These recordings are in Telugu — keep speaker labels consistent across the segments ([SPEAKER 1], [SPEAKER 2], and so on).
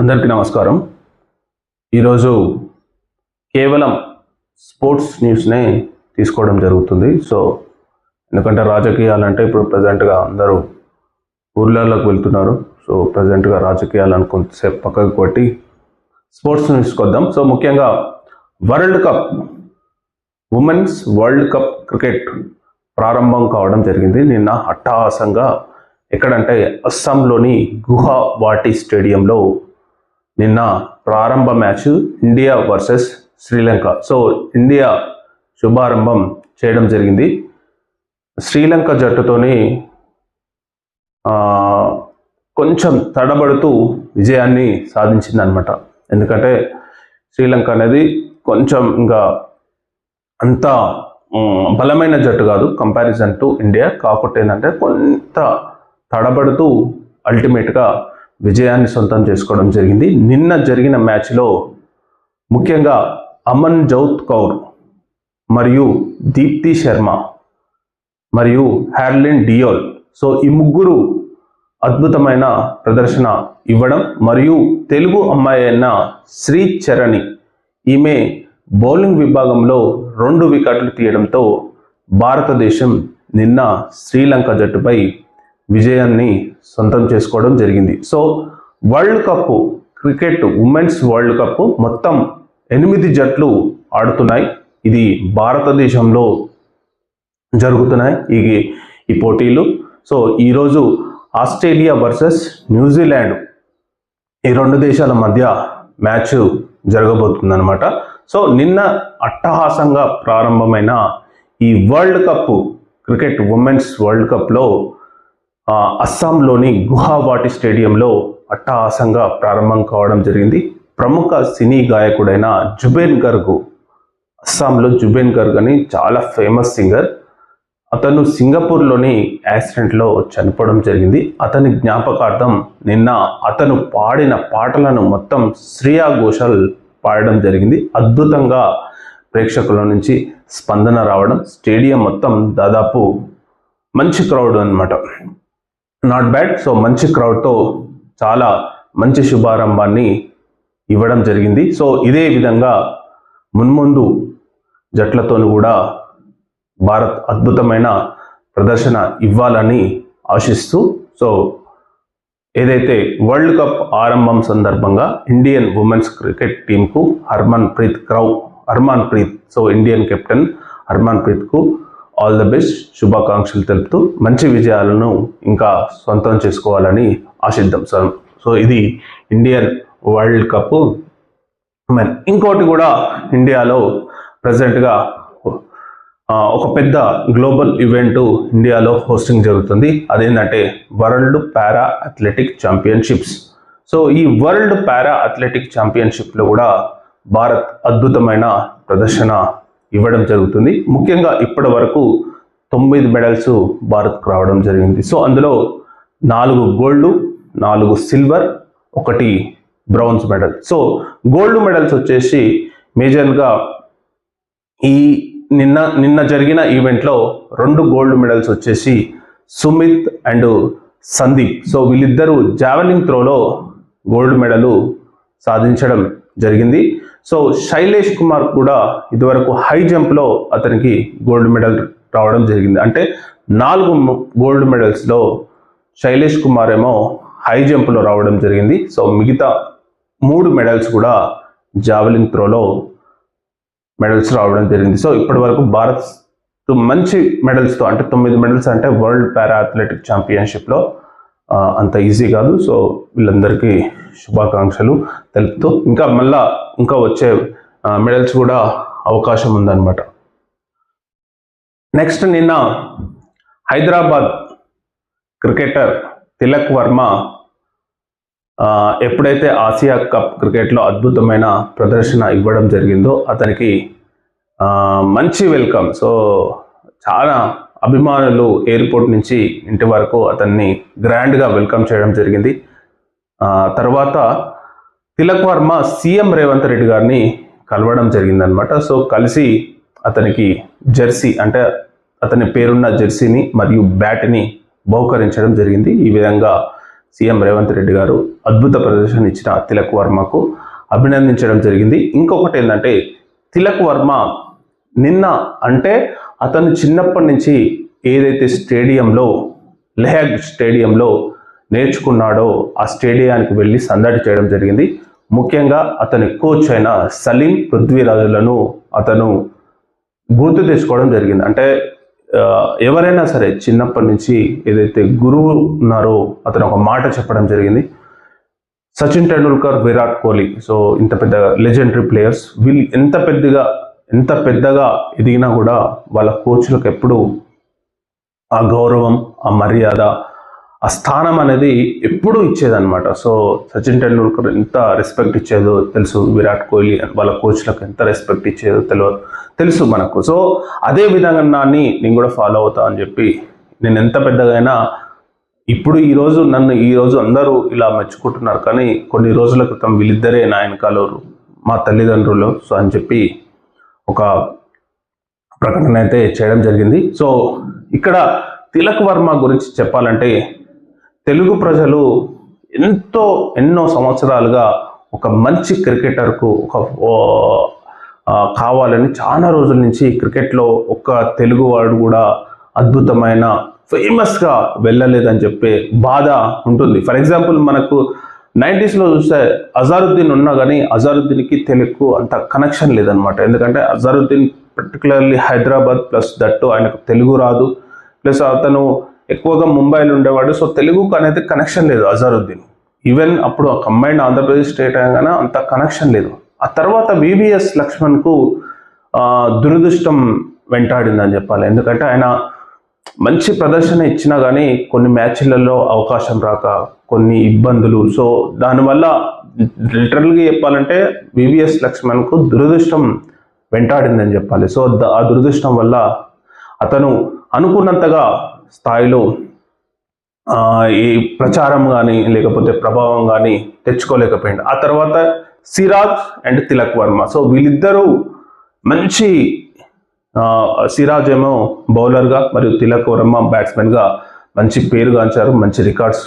[SPEAKER 1] అందరికీ నమస్కారం. ఈరోజు కేవలం స్పోర్ట్స్ న్యూస్నే తీసుకోవడం జరుగుతుంది. ఎందుకంటే రాజకీయాలంటే ఇప్పుడు ప్రజెంట్గా అందరూ ఊర్లలోకి వెళ్తున్నారు. ప్రజెంట్గా రాజకీయాలను కొంతసేపు పక్కకు కొట్టి స్పోర్ట్స్ న్యూస్కి వద్దాం. ముఖ్యంగా world cup, women's world cup cricket ప్రారంభం కావడం జరిగింది నిన్న అట్టహాసంగా. ఎక్కడంటే అస్సాంలోని గువాహటి స్టేడియంలో నిన్న ప్రారంభ match India versus Sri Lanka. India శుభారంభం చేయడం జరిగింది. శ్రీలంక జట్టుతోని కొంచెం తడబడుతూ విజయాన్ని సాధించింది అనమాట. ఎందుకంటే శ్రీలంక అనేది కొంచెం ఇంకా అంత బలమైన జట్టు కాదు కంపారిజన్ టు ఇండియా. కాకపోతే ఏంటంటే కొంత తడబడుతూ అల్టిమేట్గా విజయాన్ని సొంతం చేసుకోవడం జరిగింది. నిన్న జరిగిన మ్యాచ్లో ముఖ్యంగా అమన్జోత్ కౌర్ మరియు దీప్తి శర్మ మరియు హార్లిన్ డియోల్, ఈ ముగ్గురు అద్భుతమైన ప్రదర్శన ఇవ్వడం, మరియు తెలుగు అమ్మాయి అయిన శ్రీ చరణి, ఈమె బౌలింగ్ విభాగంలో 2 వికెట్లు తీయడంతో భారతదేశం నిన్న శ్రీలంక జట్టుపై విజయాన్ని సొంతం చేసుకోవడం జరిగింది. World cup cricket women's world cup మొత్తం 8 జట్లు ఆడుతున్నాయి. ఇది భారతదేశంలో జరుగుతున్నాయి ఈ పోటీలు. ఈరోజు ఆస్ట్రేలియా వర్సెస్ న్యూజిలాండ్, ఈ 2 దేశాల మధ్య మ్యాచ్ జరగబోతుందన్నమాట. నిన్న అట్టహాసంగా ప్రారంభమైన ఈ world cup cricket women's world కప్లో అస్సాంలోని గువాహటి స్టేడియంలో అట్టహాసంగా ప్రారంభం కావడం జరిగింది. ప్రముఖ సినీ గాయకుడైన జుబేన్ గర్గ్, అస్సాంలో జుబేన్ గర్గ్ అని చాలా ఫేమస్ సింగర్, అతను సింగపూర్లోని యాక్సిడెంట్లో చనిపోవడం జరిగింది. అతని జ్ఞాపకార్థం నిన్న అతను పాడిన పాటలను మొత్తం శ్రేయా ఘోషాల్ పాడడం జరిగింది. అద్భుతంగా ప్రేక్షకుల నుంచి స్పందన రావడం, స్టేడియం మొత్తం దాదాపు మంచి క్రౌడ్ అన్నమాట, నాట్ బ్యాడ్. మంచి క్రౌడ్తో చాలా మంచి శుభారంభాన్ని ఇవ్వడం జరిగింది. ఇదే విధంగా మున్ముందు జట్లతోనూ కూడా భారత్ అద్భుతమైన ప్రదర్శన ఇవ్వాలని ఆశిస్తూ, ఏదైతే వరల్డ్ కప్ ఆరంభం సందర్భంగా ఇండియన్ ఉమెన్స్ క్రికెట్ టీంకు హర్మన్ ప్రీత్, ఇండియన్ కెప్టెన్ హర్మన్ ప్రీత్కు ఆల్ ద బెస్ట్, శుభాకాంక్షలు తెలుపుతూ మంచి విజయాలను ఇంకా సొంతం చేసుకోవాలని ఆశిద్దాం. ఇది ఇండియన్ వరల్డ్ కప్. ఇంకోటి కూడా ఇండియాలో ప్రజెంట్గా ఒక పెద్ద గ్లోబల్ ఈవెంట్ ఇండియాలో హోస్టింగ్ జరుగుతుంది. అదేంటంటే వరల్డ్ పారా అథ్లెటిక్ ఛాంపియన్షిప్స్. ఈ వరల్డ్ పారా అథ్లెటిక్ ఛాంపియన్షిప్లో కూడా భారత్ అద్భుతమైన ప్రదర్శన ఇవ్వడం జరుగుతుంది. ముఖ్యంగా ఇప్పటి వరకు 9 మెడల్స్ భారత్కు రావడం జరిగింది. అందులో 4 gold, 4 silver, 1 browns medal. Gold medals వచ్చేసి మేజర్గా ఈ నిన్న జరిగిన ఈవెంట్లో 2 గోల్డ్ మెడల్స్ వచ్చేసి సుమిత్ అండ్ సందీప్. వీళ్ళిద్దరూ జావెలింగ్ త్రోలో గోల్డ్ మెడల్ సాధించడం జరిగింది. శైలేష్ కుమార్ కూడా ఇదివరకు హై జంప్లో అతనికి గోల్డ్ మెడల్ రావడం జరిగింది. అంటే 4 గోల్డ్ మెడల్స్లో శైలేష్ కుమార్ ఏమో హై జంప్లో రావడం జరిగింది. మిగతా 3 మెడల్స్ కూడా జావెలింగ్ త్రోలో మెడల్స్ రావడం జరిగింది. ఇప్పటి వరకు భారత్ మంచి మెడల్స్తో, అంటే 9 మెడల్స్ అంటే వరల్డ్ పారా అథ్లెటిక్ ఛాంపియన్షిప్లో అంత ఈజీ కాదు. వీళ్ళందరికీ శుభాకాంక్షలు తెలుపుతూ ఇంకా వచ్చే మెడల్స్ కూడా అవకాశం ఉందన్నమాట. నెక్స్ట్, నిన్న హైదరాబాద్ క్రికెటర్ తిలక్ వర్మ ఎప్పుడైతే ఆసియా కప్ క్రికెట్లో అద్భుతమైన ప్రదర్శన ఇవ్వడం జరిగిందో అతనికి మంచి వెల్కమ్. చాలా అభిమానులు ఎయిర్పోర్ట్ నుంచి ఇంటి వరకు అతన్ని గ్రాండ్గా వెల్కమ్ చేయడం జరిగింది. తర్వాత తిలక్ వర్మ సీఎం రేవంత్ రెడ్డి గారిని కలవడం జరిగిందనమాట. కలిసి అతనికి జెర్సీ, అంటే అతని పేరున్న జెర్సీని మరియు బ్యాట్ని బహుకరించడం జరిగింది. ఈ విధంగా సీఎం రేవంత్ రెడ్డి గారు అద్భుత ప్రదర్శన ఇచ్చిన తిలక్ వర్మకు అభినందించడం జరిగింది. ఇంకొకటి ఏంటంటే తిలక్ వర్మ నిన్న అంటే అతను చిన్నప్పటి నుంచి ఏదైతే స్టేడియంలో లెహగ్ స్టేడియంలో నేర్చుకున్నాడో ఆ స్టేడియానికి వెళ్ళి సందడి చేయడం జరిగింది. ముఖ్యంగా అతని కోచ్ అయిన సలీం పృథ్వీరాజులను అతను గుర్తు తెచ్చుకోవడం జరిగింది. అంటే ఎవరైనా సరే చిన్నప్పటి నుంచి ఏదైతే గురువు ఉన్నారో అతను ఒక మాట చెప్పడం జరిగింది. సచిన్ టెండూల్కర్, విరాట్ కోహ్లీ, సో ఇంత పెద్ద లెజెండరీ ప్లేయర్స్, వీళ్ళు ఎంత పెద్దగా ఎదిగినా కూడా వాళ్ళ కోచ్లకు ఎప్పుడు ఆ గౌరవం, ఆ మర్యాద, ఆ స్థానం అనేది ఎప్పుడూ ఇచ్చేదన్నమాట. సో సచిన్ టెండూల్కర్ ఎంత రెస్పెక్ట్ ఇచ్చేదో తెలుసు, విరాట్ కోహ్లీ వాళ్ళ కోచ్లకు ఎంత రెస్పెక్ట్ ఇచ్చేదో తెలుసు మనకు. సో అదే విధంగా నేను కూడా ఫాలో అవుతా అని చెప్పి నేను ఎంత పెద్దగైనా ఇప్పుడు ఈరోజు అందరూ ఇలా మెచ్చుకుంటున్నారు, కానీ కొన్ని రోజుల క్రితం వీళ్ళిద్దరే నా వెనకాలరు, మా తల్లిదండ్రులు సో అని చెప్పి ఒక ప్రకటన అయితే చేయడం జరిగింది. సో ఇక్కడ తిలక్ వర్మ గురించి చెప్పాలంటే తెలుగు ప్రజలు ఎన్నో సంవత్సరాలుగా ఒక మంచి క్రికెటర్కు కావాలని చాలా రోజుల నుంచి క్రికెట్లో ఒక్క తెలుగువాడు కూడా అద్భుతమైన ఫేమస్గా వెళ్ళలేదని చెప్పే బాధ ఉంటుంది. ఫర్ ఎగ్జాంపుల్ మనకు 90s చూస్తే అజారుద్దీన్ ఉన్నా కానీ అజారుద్దీన్కి తెలుగుకు అంత కనెక్షన్ లేదనమాట. ఎందుకంటే Azharuddin particularly Hyderabad plus that ఆయనకు తెలుగు రాదు, ప్లస్ అతను ఎక్కువగా ముంబైలో ఉండేవాడు. సో తెలుగుకు అనేది కనెక్షన్ లేదు అజారుద్దీన్. ఈవెన్ అప్పుడు కంబైన్డ్ ఆంధ్రప్రదేశ్ స్టేట్ అయినా అంత కనెక్షన్ లేదు. ఆ తర్వాత వివిఎస్ లక్ష్మణ్కు దురదృష్టం వెంటాడిందని చెప్పాలి. ఎందుకంటే ఆయన మంచి ప్రదర్శన ఇచ్చినా కానీ కొన్ని మ్యాచ్లలో అవకాశం రాక కొన్ని ఇబ్బందులు, సో దానివల్ల లిటరల్గా చెప్పాలంటే వివిఎస్ లక్ష్మణ్కు దురదృష్టం వెంటాడిందని చెప్పాలి. సో ఆ దురదృష్టం వల్ల అతను అనుకున్నంతగా స్థాయిలో ఈ ప్రచారం కానీ లేకపోతే ప్రభావం కానీ తెచ్చుకోలేకపోయింది. ఆ తర్వాత సిరాజ్ అండ్ తిలక్ వర్మ, సో వీళ్ళిద్దరూ మంచి సిరాజ్ ఏమో బౌలర్గా మరియు తిలక్ వర్మ బ్యాట్స్మెన్గా మంచి పేరుగాంచారు, మంచి రికార్డ్స్,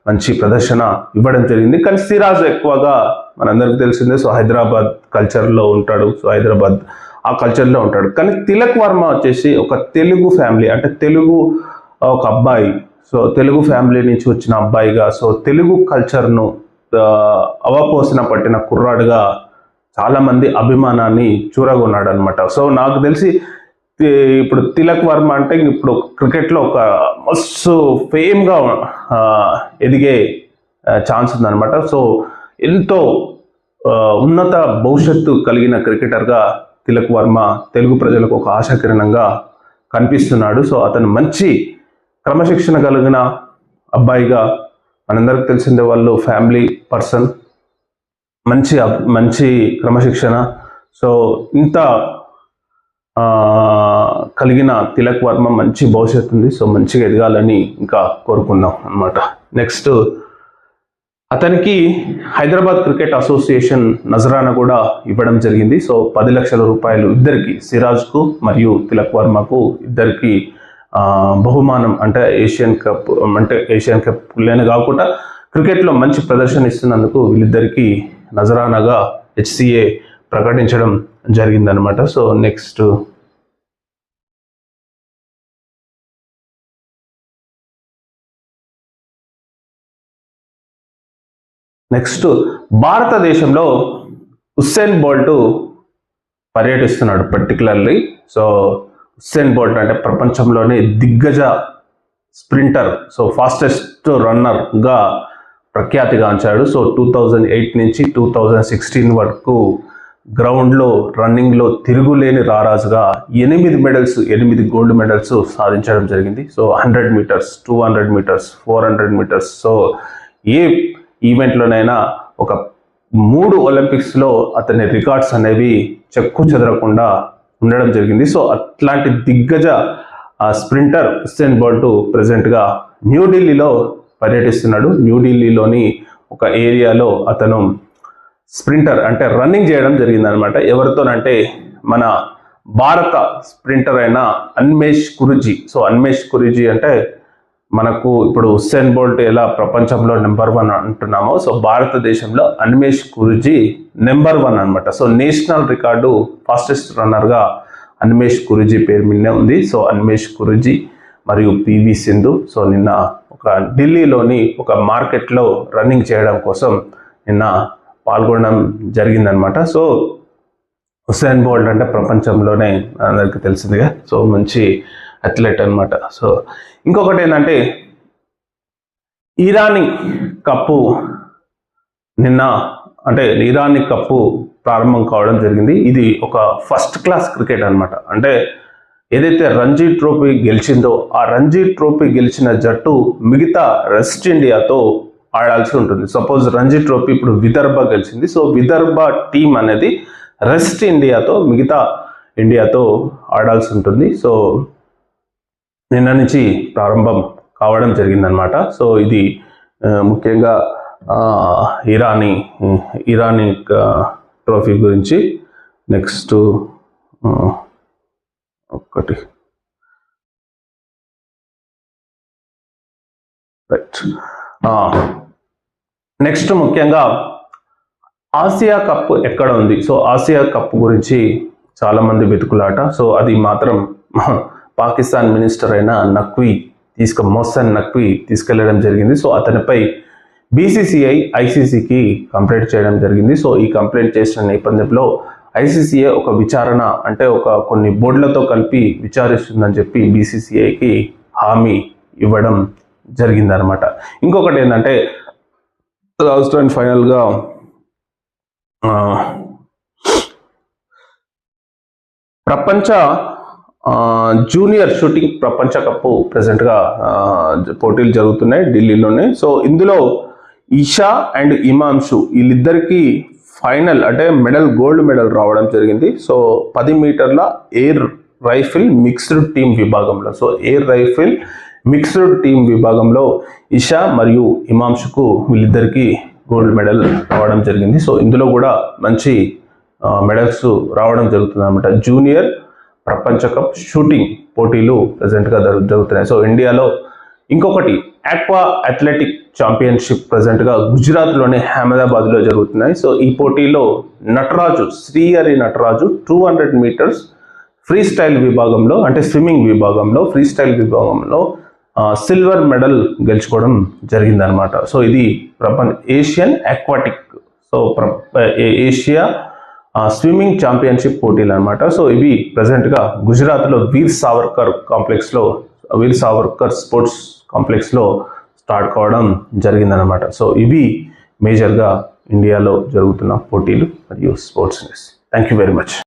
[SPEAKER 1] మంచి ప్రదర్శన ఇవ్వడం జరిగింది. కానీ సిరాజ్ ఎక్కువగా మనందరికీ తెలిసిందే, సో హైదరాబాద్ కల్చర్లో ఉంటాడు, సో హైదరాబాద్ ఆ కల్చర్లో ఉంటాడు. కానీ తిలక్ వర్మ వచ్చేసి ఒక తెలుగు ఫ్యామిలీ, అంటే తెలుగు ఒక అబ్బాయి, సో తెలుగు ఫ్యామిలీ నుంచి వచ్చిన అబ్బాయిగా, సో తెలుగు కల్చర్ను అవపోసన పట్టిన కుర్రాడుగా చాలామంది అభిమానాన్ని చూరగొన్నాడు అనమాట. సో నాకు తెలిసి ఇప్పుడు తిలక్ వర్మ అంటే ఇప్పుడు క్రికెట్లో ఒక మస్తు ఫేమ్గా ఎదిగే ఛాన్స్ ఉందన్నమాట. సో ఎంతో ఉన్నత భవిష్యత్తు కలిగిన క్రికెటర్గా తిలక్ వర్మ తెలుగు ప్రజలకు ఒక ఆశాకిరణంగా కనిపిస్తున్నాడు. సో అతను మంచి క్రమశిక్షణ కలిగిన అబ్బాయిగా, మనందరికి తెలిసిందే వాళ్ళు ఫ్యామిలీ పర్సన్, మంచి క్రమశిక్షణ, సో ఇంత కలిగిన తిలక్ వర్మ మంచి భవిష్యత్తు ఉంది. సో మంచిగా ఎదగాలని ఇంకా కోరుకుందాం అన్నమాట. నెక్స్ట్ అతనికి హైదరాబాద్ క్రికెట్ అసోసియేషన్ నజరానా కూడా ఇవ్వడం జరిగింది. సో 10 లక్షల రూపాయలు ఇద్దరికి, సిరాజ్కు మరియు తిలక్ వర్మకు ఇద్దరికి బహుమానం, అంటే ఏషియన్ కప్ లేని కాకుండా క్రికెట్లో మంచి ప్రదర్శన ఇస్తున్నందుకు వీళ్ళిద్దరికీ నజరానాగా హెచ్సిఏ ప్రకటించడం జరిగిందనమాట. సో నెక్స్ట్ భారతదేశంలో Usain bolt పర్యటిస్తున్నాడు particularly. So Usain bolt అంటే ప్రపంచంలోనే దిగ్గజ స్ప్రింటర్, సో ఫాస్టెస్ట్ రన్నర్గా ప్రఖ్యాతిగాంచాడు. సో 2008 నుంచి 2016 వరకు గ్రౌండ్లో రన్నింగ్లో తిరుగులేని రారాజుగా 8 గోల్డ్ మెడల్స్ సాధించడం జరిగింది. So 100 metres, 200 metres, 400 metres, so ఏ ఈవెంట్లోనైనా ఒక 3 ఒలింపిక్స్లో అతని రికార్డ్స్ అనేవి చెక్కు చెదరకుండా ఉండడం జరిగింది. సో అట్లాంటి దిగ్గజ స్ప్రింటర్ ఉస్సేన్ బోల్ట్ ప్రెసెంట్గా న్యూఢిల్లీలో పర్యటిస్తున్నాడు. న్యూఢిల్లీలోని ఒక ఏరియాలో అతను స్ప్రింటర్ అంటే రన్నింగ్ చేయడం జరిగిందనమాట. ఎవరితోనంటే మన భారత స్ప్రింటర్ అయిన అన్మేష్ కురుజీ. సో అన్మేష్ కురుజీ అంటే మనకు ఇప్పుడు హుస్సేన్ బోల్ట్ ఎలా ప్రపంచంలో నెంబర్ 1 అంటున్నామో, సో భారతదేశంలో అనిమేష్ గురూజీ నెంబర్ 1 అనమాట. సో నేషనల్ రికార్డు ఫాస్టెస్ట్ రన్నర్గా అనిమేష్ గురూజీ పేరు మీదనే ఉంది. సో అనిమేష్ గురూజీ మరియు పివి సింధు సో నిన్న ఒక ఢిల్లీలోని ఒక మార్కెట్లో రన్నింగ్ చేయడం కోసం నిన్న పాల్గొనడం జరిగిందనమాట. సో హుస్సేన్ బోల్ట్ అంటే ప్రపంచంలోనే అందరికీ తెలిసిందిగా సో మంచి అథ్లెట్ అనమాట. సో ఇంకొకటి ఏంటంటే ఇరానీ కప్పు నిన్న అంటే ఇరానీ కప్పు ప్రారంభం కావడం జరిగింది. ఇది ఒక ఫస్ట్ క్లాస్ క్రికెట్ అనమాట. అంటే ఏదైతే రంజీ ట్రోఫీ గెలిచిందో ఆ రంజీ ట్రోఫీ గెలిచిన జట్టు మిగతా వెస్ట్ ఇండియాతో ఆడాల్సి ఉంటుంది. సపోజ్ రంజీ ట్రోఫీ ఇప్పుడు విదర్భ గెలిచింది. సో విదర్భ టీం అనేది వెస్ట్ ఇండియాతో మిగతా ఇండియాతో ఆడాల్సి ఉంటుంది. సో నిన్న నుంచి ప్రారంభం కావడం జరిగిందనమాట. సో ఇది ముఖ్యంగా ఇరానీ ట్రోఫీ గురించి. నెక్స్ట్ ఒకటి రైట్. నెక్స్ట్ ముఖ్యంగా ఆసియా కప్ ఎక్కడ ఉంది? సో ఆసియా కప్ గురించి చాలామంది వెతుకులాట. సో అది మాత్రం పాకిస్తాన్ మినిస్టర్ అయిన మొహ్సెన్ నఖ్వీ తీసుకెళ్లడం జరిగింది. సో అతనిపై బీసీసీఐ ఐసీసీకి కంప్లైంట్ చేయడం జరిగింది. సో ఈ కంప్లైంట్ చేసిన నేపథ్యంలో ఐసీసీఐ ఒక విచారణ అంటే కొన్ని బోర్డులతో కలిపి విచారిస్తుందని చెప్పి బీసీసీఐకి హామీ ఇవ్వడం జరిగిందనమాట. ఇంకొకటి ఏంటంటే లాస్ట్ అండ్ ఫైనల్గా ప్రపంచ జూనియర్ షూటింగ్ ప్రపంచ కప్పు ప్రెసెంట్గా పోటీలు జరుగుతున్నాయి ఢిల్లీలోనే. సో ఇందులో ఇషా అండ్ హిమాంశు వీళ్ళిద్దరికీ ఫైనల్ అంటే గోల్డ్ మెడల్ రావడం జరిగింది. సో 10 మీటర్ల ఎయిర్ రైఫిల్ మిక్స్డ్ టీమ్ విభాగంలో ఎయిర్ రైఫిల్ మిక్స్డ్ టీమ్ విభాగంలో ఇషా మరియు హిమాంశుకు వీళ్ళిద్దరికీ గోల్డ్ మెడల్ రావడం జరిగింది. సో ఇందులో కూడా మంచి మెడల్స్ రావడం జరుగుతుంది అనమాట. జూనియర్ ప్రపంచ కప్ షూటింగ్ పోటీలు ప్రజెంట్గా జరుగుతున్నాయి. సో ఇండియాలో ఇంకొకటి ఆక్వా అథ్లెటిక్ ఛాంపియన్షిప్ ప్రజెంట్గా గుజరాత్లోని అహ్మదాబాద్లో జరుగుతున్నాయి. సో ఈ పోటీలో Srihari Nataraj 200 metres freestyle విభాగంలో అంటే స్విమ్మింగ్ విభాగంలో ఫ్రీ స్టైల్ విభాగంలో సిల్వర్ మెడల్ గెలుచుకోవడం జరిగిందనమాట. సో ఇది Asian aquatic Asia swimming championship పోటీలు అనమాట. సో ఇవి ప్రజెంట్గా గుజరాత్లో వీర్ సావర్కర్ స్పోర్ట్స్ కాంప్లెక్స్లో స్టార్ట్ కావడం జరిగిందనమాట. సో ఇవి మేజర్గా ఇండియాలో జరుగుతున్న పోటీలు మరియు sports news. Thank you very much.